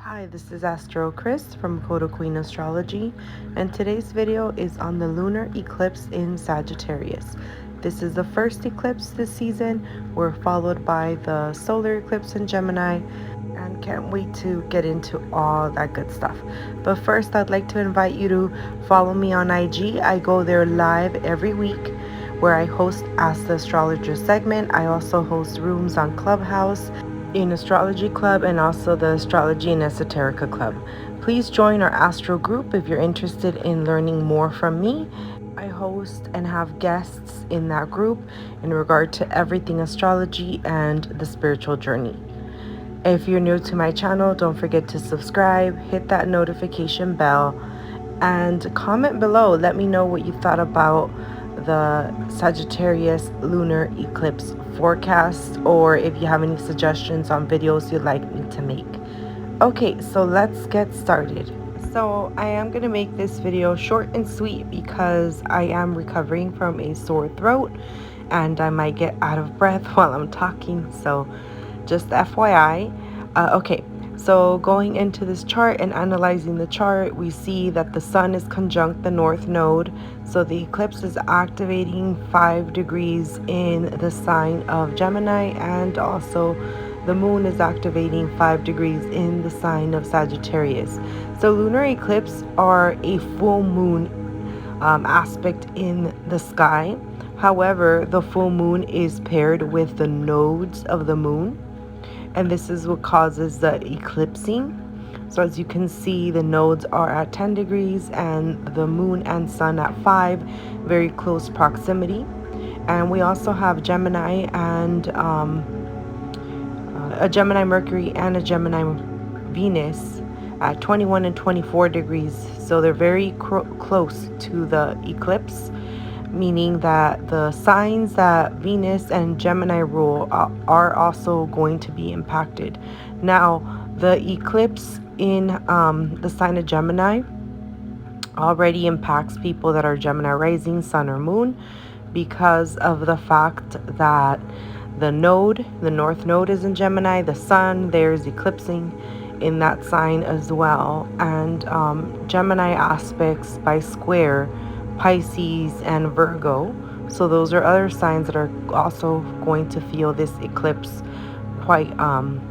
Hi, this is AstroKrys from CodaQueenAstrology, and today's video is on the lunar eclipse in Sagittarius. This is the first eclipse this season. We're followed by the solar eclipse in Gemini, and can't wait to get into all that good stuff. But first, I'd like to invite you to follow me on IG. I go there live every week where I host Ask the Astrologer segment. I also host rooms on Clubhouse, in Astrology Club, and also the Astrology and Esoterica Club. Please join our Astro group if you're interested in learning more from me. I host and have guests in that group in regard to everything astrology and the spiritual journey. If you're new to my channel, don't forget to subscribe, hit that notification bell, and comment below. Let me know what you thought about the Sagittarius lunar eclipse forecast, or if you have any suggestions on videos you'd like me to make. Okay, so let's get started. So I am going to make this video short and sweet because I am recovering from a sore throat and I might get out of breath while I'm talking, so just FYI. Okay, so going into this chart and analyzing the chart, we see that the sun is conjunct the north node. So the eclipse is activating 5 degrees in the sign of Gemini, and also the moon is activating 5 degrees in the sign of Sagittarius. So lunar eclipses are a full moon aspect in the sky. However, the full moon is paired with the nodes of the moon, and this is what causes the eclipsing. So as you can see, the nodes are at 10 degrees and the moon and sun at 5, very close proximity. And we also have Gemini and a Gemini Mercury and a Gemini Venus at 21 and 24 degrees. So they're very close to the eclipse, meaning that the signs that Venus and Gemini rule are also going to be impacted. Now, the eclipse in the sign of Gemini already impacts people that are Gemini rising, sun, or moon, because of the fact that the north node is in Gemini, the sun there's eclipsing in that sign as well, and Gemini aspects by square Pisces and Virgo. So those are other signs that are also going to feel this eclipse quite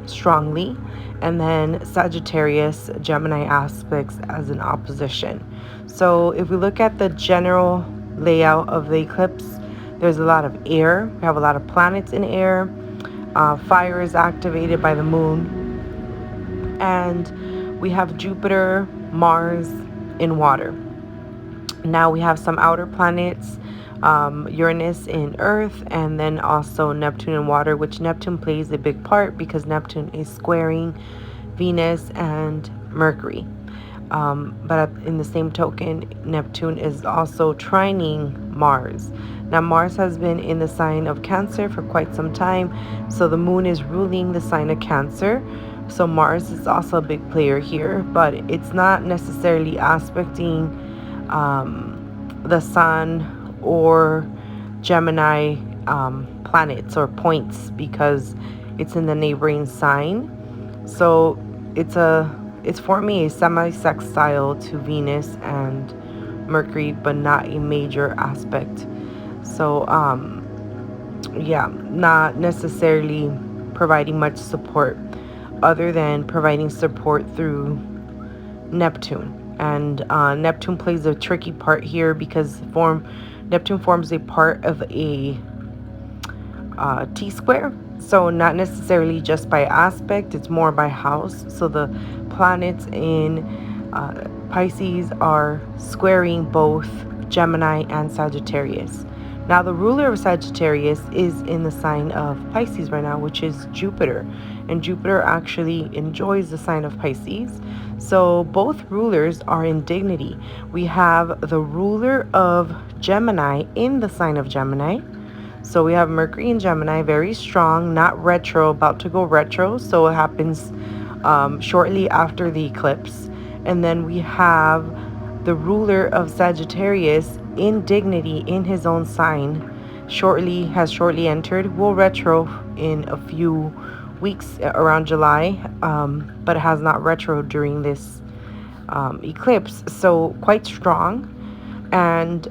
strongly. And then Sagittarius, Gemini aspects as an opposition. So if we look at the general layout of the eclipse, there's a lot of air. We have a lot of planets in air. Fire is activated by the moon. And we have Jupiter, Mars in water. Now we have some outer planets, Uranus in Earth, and then also Neptune in water, which Neptune plays a big part because Neptune is squaring Venus and Mercury. But in the same token, Neptune is also trining Mars. Now Mars has been in the sign of Cancer for quite some time, so the moon is ruling the sign of Cancer. So Mars is also a big player here, but it's not necessarily aspecting the sun or Gemini planets or points because it's in the neighboring sign. So it's forming a semi-sextile to Venus and Mercury, but not a major aspect. So yeah, not necessarily providing much support other than providing support through Neptune. And Neptune plays a tricky part here because Neptune forms a part of a T-square. So not necessarily just by aspect, it's more by house. So the planets in Pisces are squaring both Gemini and Sagittarius. Now the ruler of Sagittarius is in the sign of Pisces right now, which is Jupiter. And Jupiter actually enjoys the sign of Pisces. So both rulers are in dignity. We have the ruler of Gemini in the sign of Gemini. So we have Mercury in Gemini, very strong, not retro, about to go retro. So it happens shortly after the eclipse. And then we have the ruler of Sagittarius in dignity in his own sign, has shortly entered, will retro in a few weeks around July, but it has not retro during this eclipse, so quite strong. And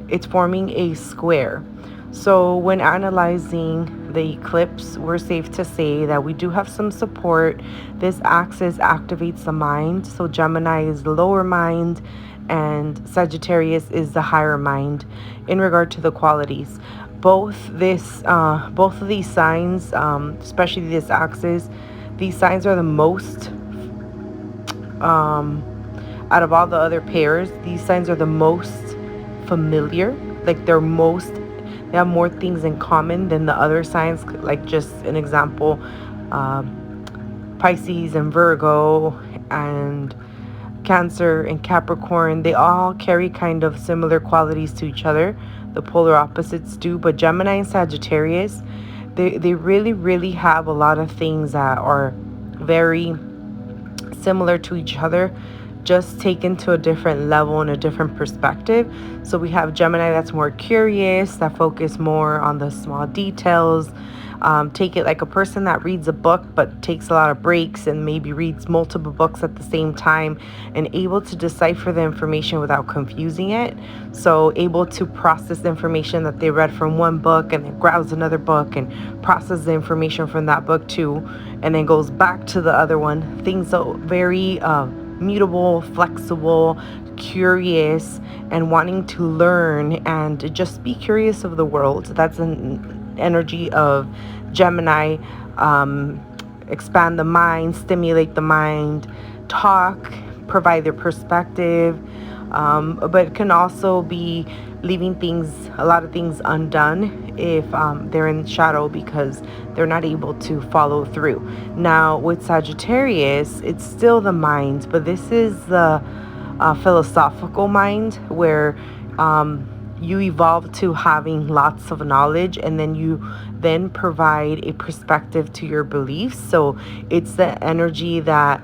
it's forming a square. So when analyzing the eclipse, we're safe to say that we do have some support. This axis activates the mind. So Gemini is the lower mind and Sagittarius is the higher mind in regard to the qualities. Both of these signs, especially this axis, these signs are the most out of all the other pairs, these signs are the most familiar. Like they have more things in common than the other signs. Like just an example, Pisces and Virgo and Cancer and Capricorn, they all carry kind of similar qualities to each other. The polar opposites do, but Gemini and Sagittarius, they really, really have a lot of things that are very similar to each other, just taken to a different level and a different perspective. So we have Gemini that's more curious, that focus more on the small details. Take it like a person that reads a book but takes a lot of breaks and maybe reads multiple books at the same time and able to decipher the information without confusing it. So able to process the information that they read from one book and then grabs another book and process the information from that book too, and then goes back to the other one. Things are very mutable, flexible, curious, and wanting to learn and just be curious of the world. That's an energy of Gemini. Expand the mind, stimulate the mind, talk, provide their perspective, but it can also be leaving a lot of things undone if they're in shadow because they're not able to follow through. Now with Sagittarius, it's still the mind, but this is the philosophical mind where you evolve to having lots of knowledge, and then you then provide a perspective to your beliefs. So it's the energy that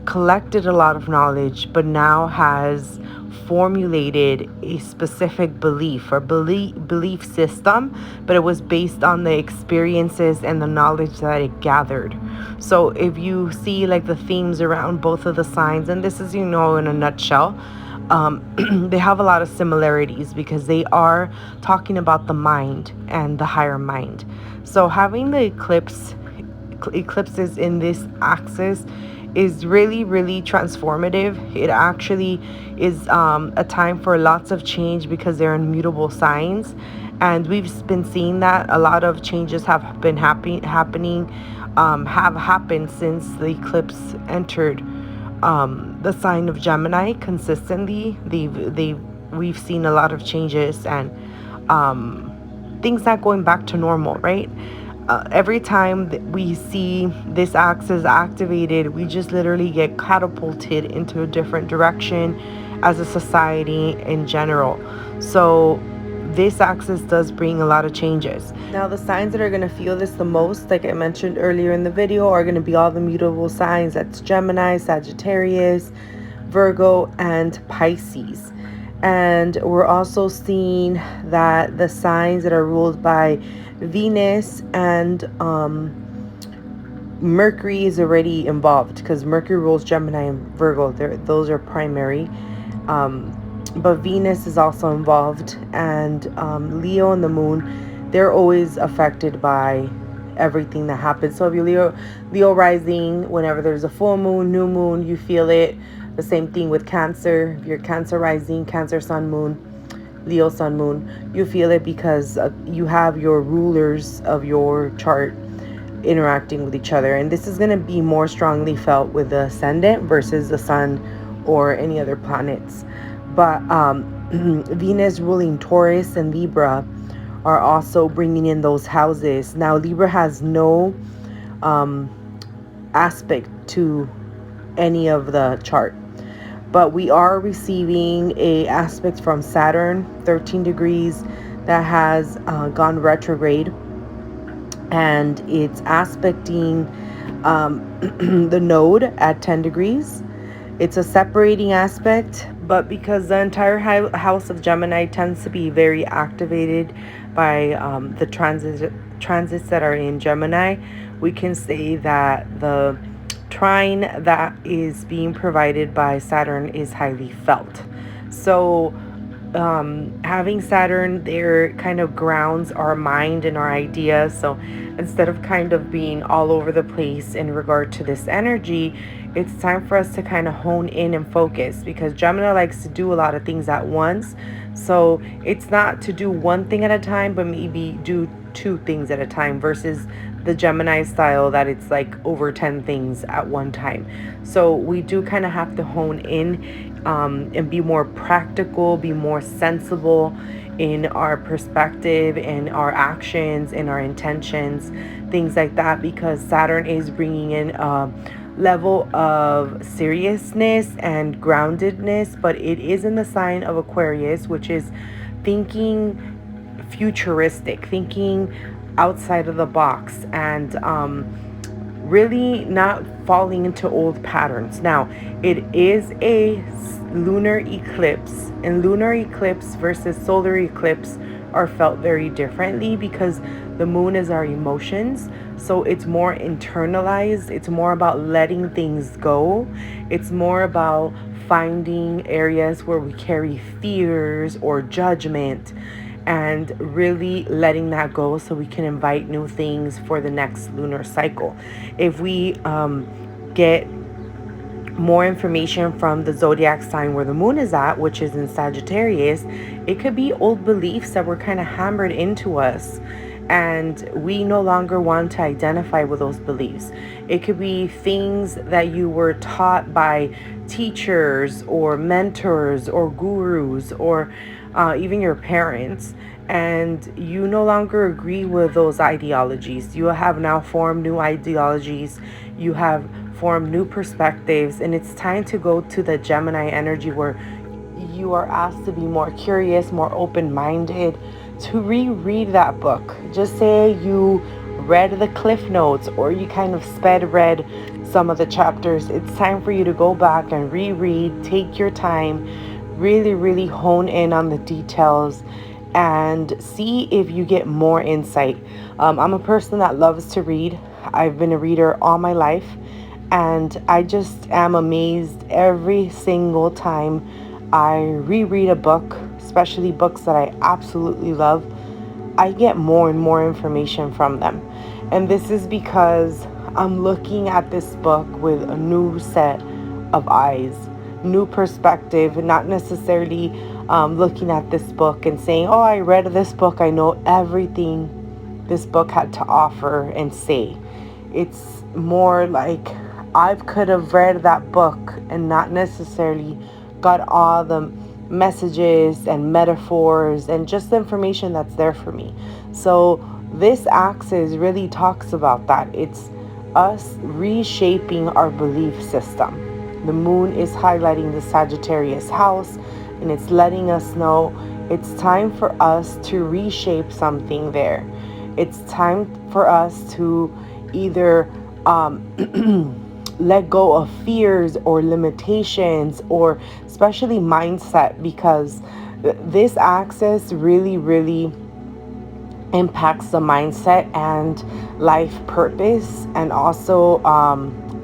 collected a lot of knowledge but now has formulated a specific belief or belief system, but it was based on the experiences and the knowledge that it gathered. So if you see like the themes around both of the signs, and this is, in a nutshell, they have a lot of similarities because they are talking about the mind and the higher mind. So having the eclipses in this axis is really, really transformative. It actually is a time for lots of change because they're immutable signs, and we've been seeing that a lot of changes have been have happened since the eclipse entered the sign of Gemini consistently. We've seen a lot of changes and things not going back to normal, right? Every time that we see this axis activated, we just literally get catapulted into a different direction as a society in general. So this axis does bring a lot of changes. Now the signs that are going to feel this the most, like I mentioned earlier in the video, are going to be all the mutable signs. That's Gemini, Sagittarius, Virgo, and Pisces. And we're also seeing that the signs that are ruled by Venus and Mercury is already involved because Mercury rules Gemini and Virgo. Those are primary. But Venus is also involved, and Leo and the Moon, they're always affected by everything that happens. So if you're Leo rising, whenever there's a full moon, new moon, you feel it. The same thing with Cancer. If you're Cancer rising, Cancer sun, moon, Leo sun, moon, you feel it because you have your rulers of your chart interacting with each other. And this is going to be more strongly felt with the ascendant versus the sun or any other planets. But Venus ruling Taurus and Libra are also bringing in those houses. Now Libra has no aspect to any of the chart, but we are receiving a aspect from Saturn 13 degrees that has gone retrograde, and it's aspecting the node at 10 degrees. It's a separating aspect, but because the entire house of Gemini tends to be very activated by the transits that are in Gemini, we can say that the trine that is being provided by Saturn is highly felt. So having Saturn there kind of grounds our mind and our ideas. So instead of kind of being all over the place in regard to this energy, it's time for us to kind of hone in and focus, because Gemini likes to do a lot of things at once. So it's not to do one thing at a time, but maybe do two things at a time, versus the Gemini style that it's like over 10 things at one time. So we do kind of have to hone in and be more practical, be more sensible in our perspective and our actions and our intentions, things like that, because Saturn is bringing in a level of seriousness and groundedness, but it is in the sign of Aquarius, which is thinking futuristic, thinking outside of the box, and really not falling into old patterns. Now, it is a lunar eclipse, and lunar eclipse versus solar eclipse are felt very differently, because the moon is our emotions. So it's more internalized. It's more about letting things go. It's more about finding areas where we carry fears or judgment, and really letting that go so we can invite new things for the next lunar cycle. If we get more information from the zodiac sign where the moon is at, which is in Sagittarius, it could be old beliefs that were kind of hammered into us, and we no longer want to identify with those beliefs. It could be things that you were taught by teachers or mentors or gurus, or even your parents, and you no longer agree with those ideologies. You have now formed new ideologies. You have formed new perspectives, and it's time to go to the Gemini energy, where you are asked to be more curious, more open-minded, to reread that book. Just say you read the cliff notes, or you kind of sped read some of the chapters. It's time for you to go back and reread, take your time, really hone in on the details, and see if you get more insight. I'm a person that loves to read. I've been a reader all my life, and I just am amazed every single time I reread a book, especially books that I absolutely love. I get more and more information from them. And this is because I'm looking at this book with a new set of eyes, new perspective, not necessarily looking at this book and saying, oh, I read this book, I know everything this book had to offer and say. It's more like I could have read that book and not necessarily got all the messages and metaphors and just the information that's there for me. So this axis really talks about that. It's us reshaping our belief system. The moon is highlighting the Sagittarius house, and it's letting us know it's time for us to reshape something there. It's time for us to either let go of fears or limitations, or especially mindset, because this axis really impacts the mindset and life purpose, and also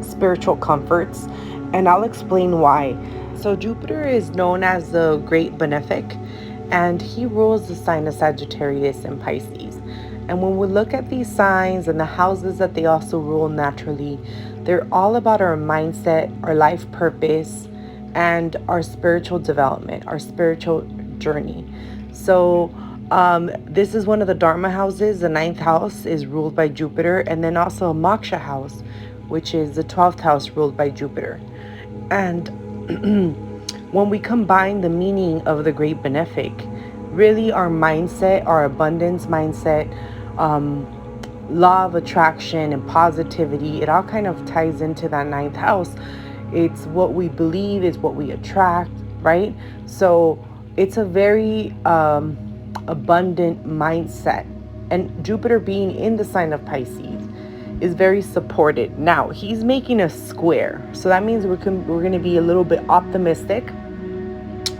spiritual comforts. And I'll explain why. So Jupiter is known as the Great Benefic, and he rules the sign of Sagittarius and Pisces. And when we look at these signs and the houses that they also rule naturally, they're all about our mindset, our life purpose, and our spiritual development, our spiritual journey. So this is one of the Dharma houses. The 9th house is ruled by Jupiter, and then also a Moksha house, which is the 12th house, ruled by Jupiter. And when we combine the meaning of the Great Benefic, really our mindset, our abundance mindset, law of attraction and positivity, it all kind of ties into that 9th house. It's what we believe is what we attract, right? So it's a very abundant mindset. And Jupiter being in the sign of Pisces is very supported. Now, he's making a square. So that means we're going to be a little bit optimistic.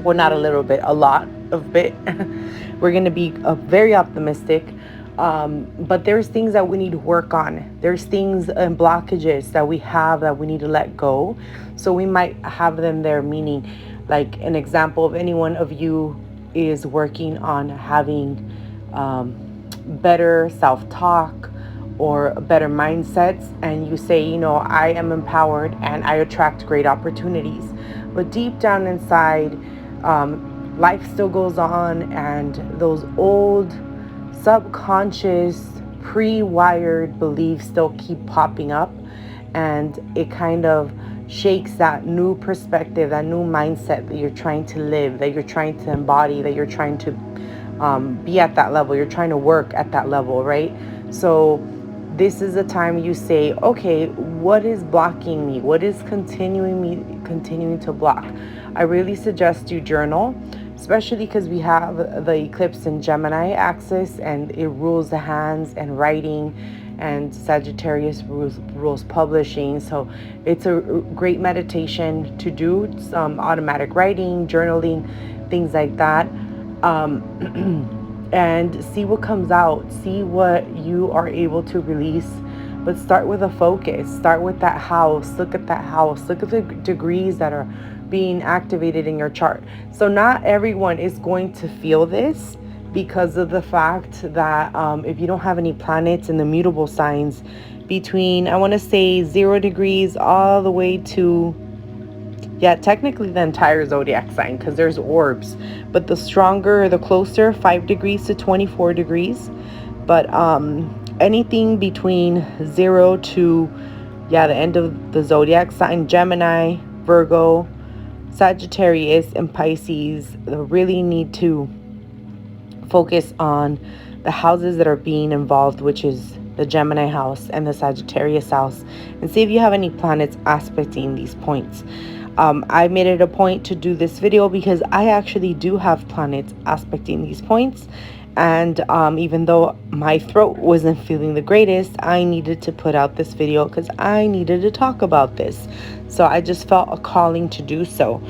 Well, not a little bit, a lot of bit. We're going to be very optimistic. But there's things that we need to work on. There's things and blockages that we have that we need to let go. So we might have them there, meaning like an example of any one of you is working on having better self-talk or better mindsets, and you say, you know, I am empowered and I attract great opportunities. But deep down inside, life still goes on, and those old subconscious pre-wired beliefs still keep popping up, and it kind of shakes that new perspective, that new mindset that you're trying to live, that you're trying to embody, that you're trying to be at that level, you're trying to work at that level, right? So this is a time you say, okay, what is blocking me? What is continuing to block? I really suggest you journal, especially because we have the eclipse in Gemini axis, and it rules the hands and writing, and Sagittarius rules publishing. So it's a great meditation to do, some automatic writing, journaling, things like that. And see what comes out, see what you are able to release. But start with a focus, start with that house, look at that house, look at the degrees that are being activated in your chart. So not everyone is going to feel this, because of the fact that if you don't have any planets in the mutable signs between, I want to say 0 degrees all the way to, yeah, technically the entire zodiac sign, because there's orbs, but the stronger, the closer, 5 degrees to 24 degrees. But anything between 0 to, yeah, the end of the zodiac sign, Gemini, Virgo, Sagittarius, and Pisces, they really need to focus on the houses that are being involved, which is the Gemini house and the Sagittarius house, and see if you have any planets aspecting these points. I made it a point to do this video because I actually do have planets aspecting these points, and even though my throat wasn't feeling the greatest, I needed to put out this video because I needed to talk about this. So I just felt a calling to do so.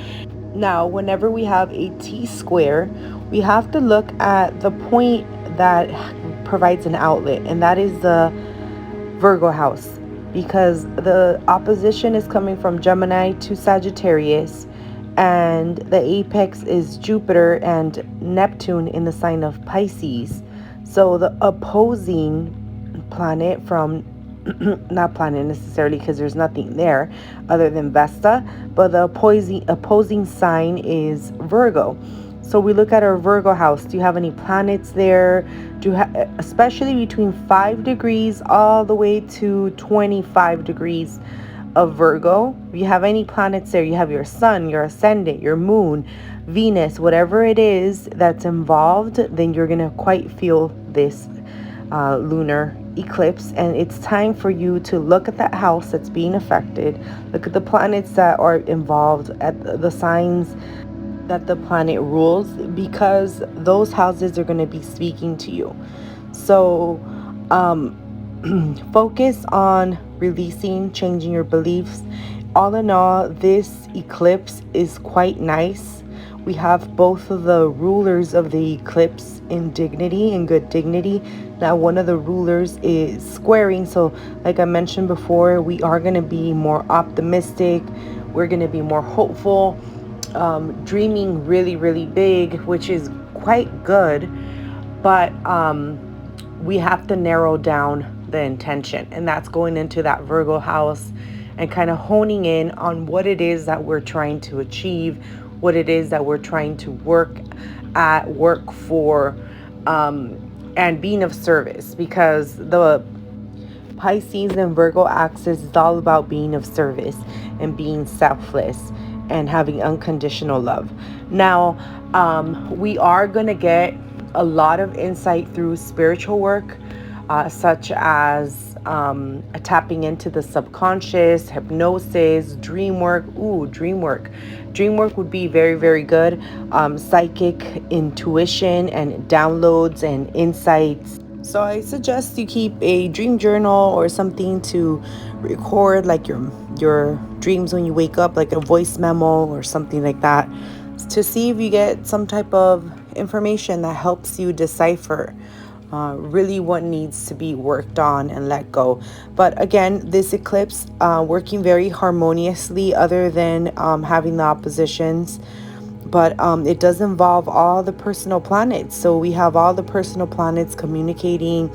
Now, whenever we have a T-square, we have to look at the point that provides an outlet, and that is the Virgo house, because the opposition is coming from Gemini to Sagittarius, and the apex is Jupiter and Neptune in the sign of Pisces. So the opposing planet from not planet necessarily, because there's nothing there other than Vesta, but the opposing sign is Virgo. So we look at our Virgo house. Do you have any planets there? Do you especially between 5 degrees all the way to 25 degrees of Virgo? If you have any planets there, you have your sun, your ascendant, your moon, Venus, whatever it is that's involved, then you're gonna quite feel this lunar eclipse. And it's time for you to look at that house that's being affected, look at the planets that are involved, at the signs that the planet rules, because those houses are going to be speaking to you. So focus on releasing, changing your beliefs. All in all, this eclipse is quite nice. We have both of the rulers of the eclipse in dignity, in good dignity. Now one of the rulers is squaring, so like I mentioned before, we are going to be more optimistic, we're going to be more hopeful, dreaming really, really big, which is quite good. But we have to narrow down the intention, and that's going into that Virgo house and kind of honing in on what it is that we're trying to achieve, what it is that we're trying to work for, and being of service, because the Pisces and Virgo axis is all about being of service and being selfless and having unconditional love. Now, we are going to get a lot of insight through spiritual work, such as tapping into the subconscious, hypnosis, dream work. Dream work would be very, very good. Psychic intuition and downloads and insights. So I suggest you keep a dream journal or something to record like your dreams when you wake up, like a voice memo or something like that, to see if you get some type of information that helps you decipher really what needs to be worked on and let go. But again, this eclipse working very harmoniously, other than having the oppositions. But it does involve all the personal planets. So we have all the personal planets communicating.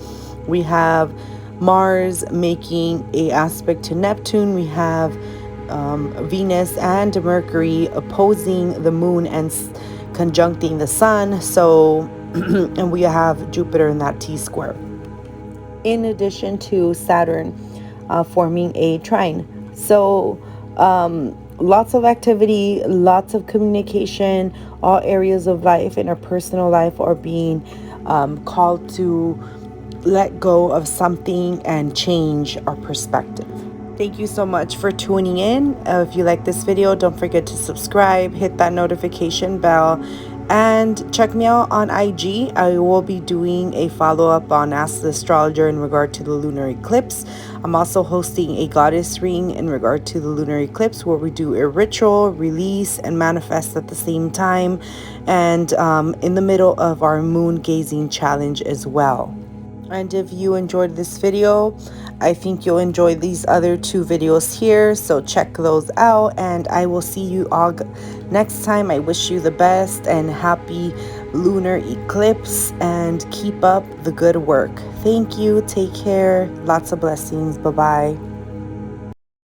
We have Mars making a aspect to Neptune. We have Venus and Mercury opposing the moon and conjuncting the sun. So, and we have Jupiter in that T square, in addition to Saturn forming a trine. So, lots of activity, lots of communication, all areas of life in our personal life are being called to let go of something and change our perspective. Thank you so much for tuning in. If you like this video, don't forget to subscribe, hit that notification bell, and check me out on IG. I will be doing a follow-up on Ask the Astrologer in regard to the lunar eclipse. I'm also hosting a goddess ring in regard to the lunar eclipse, where we do a ritual, release, and manifest at the same time, and in the middle of our moon gazing challenge as well. And if you enjoyed this video, I think you'll enjoy these other two videos here. So check those out, and I will see you all next time. I wish you the best and happy lunar eclipse, and keep up the good work. Thank you. Take care. Lots of blessings. Bye-bye.